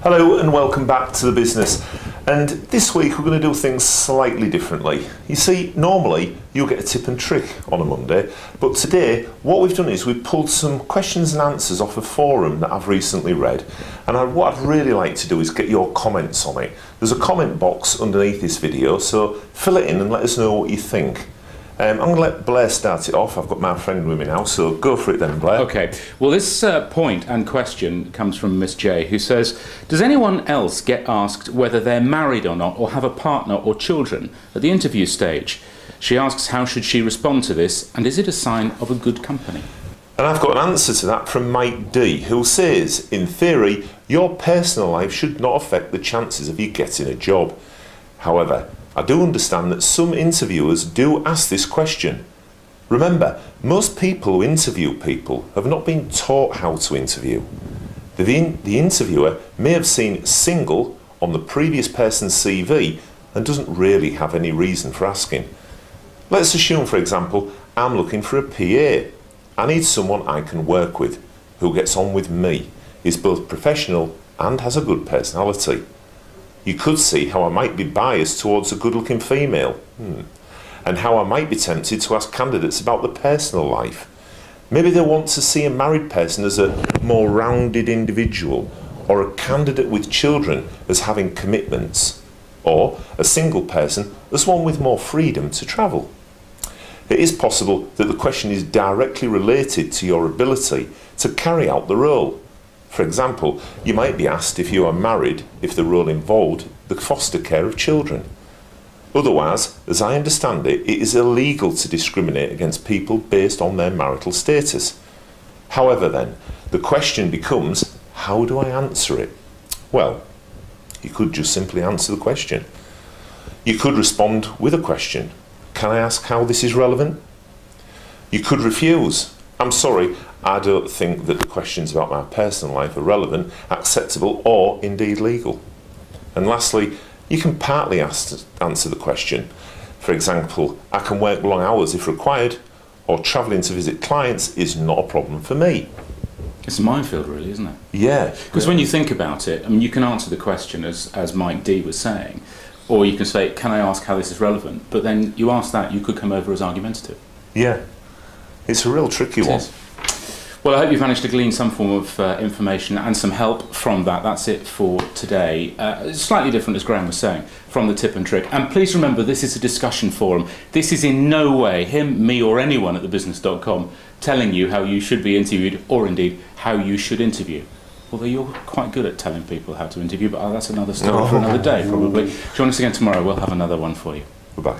Hello and welcome back to The Business. And this week we're going to do things slightly differently. You see, normally you'll get a tip and trick on a Monday, but today what we've done is we've pulled some questions and answers off a forum that I've recently read. And what I'd really like to do is get your comments on it. There's a comment box underneath this video, so fill it in and let us know what you think. I'm going to let Blair start it off. I've got my friend with me now, so go for it then, Blair. Okay. Well, this point and question comes from Miss J, who says, does anyone else get asked whether they're married or not, or have a partner or children at the interview stage? She asks how should she respond to this, and is it a sign of a good company? And I've got an answer to that from Mike D, who says, in theory, your personal life should not affect the chances of you getting a job. However, I do understand that some interviewers do ask this question. Remember, most people who interview people have not been taught how to interview. The interviewer may have seen single on the previous person's CV and doesn't really have any reason for asking. Let's assume, for example, I'm looking for a PA. I need someone I can work with, who gets on with me, is both professional and has a good personality. You could see how I might be biased towards a good-looking female, and how I might be tempted to ask candidates about their personal life. Maybe they want to see a married person as a more rounded individual, or a candidate with children as having commitments, or a single person as one with more freedom to travel. It is possible that the question is directly related to your ability to carry out the role. For example, you might be asked if you are married if the role involved the foster care of children. Otherwise, as I understand it, it is illegal to discriminate against people based on their marital status. However then, the question becomes, how do I answer it? Well, you could just simply answer the question. You could respond with a question. Can I ask how this is relevant? You could refuse. I'm sorry, I don't think that the questions about my personal life are relevant, acceptable, or indeed legal. And lastly, you can partly answer the question. For example, I can work long hours if required, or travelling to visit clients is not a problem for me. It's a minefield, really, isn't it? Yeah. Because when you think about it, I mean, you can answer the question as Mike D was saying, or you can say, can I ask how this is relevant? But then you ask that, you could come over as argumentative. Yeah. It's a real tricky one. Well, I hope you've managed to glean some form of information and some help from that. That's it for today. Slightly different, as Graham was saying, from the tip and trick. And please remember, this is a discussion forum. This is in no way him, me, or anyone at thebusiness.com telling you how you should be interviewed, or indeed how you should interview. Although you're quite good at telling people how to interview, but that's another story for another day, probably. Join us again tomorrow. We'll have another one for you. Goodbye.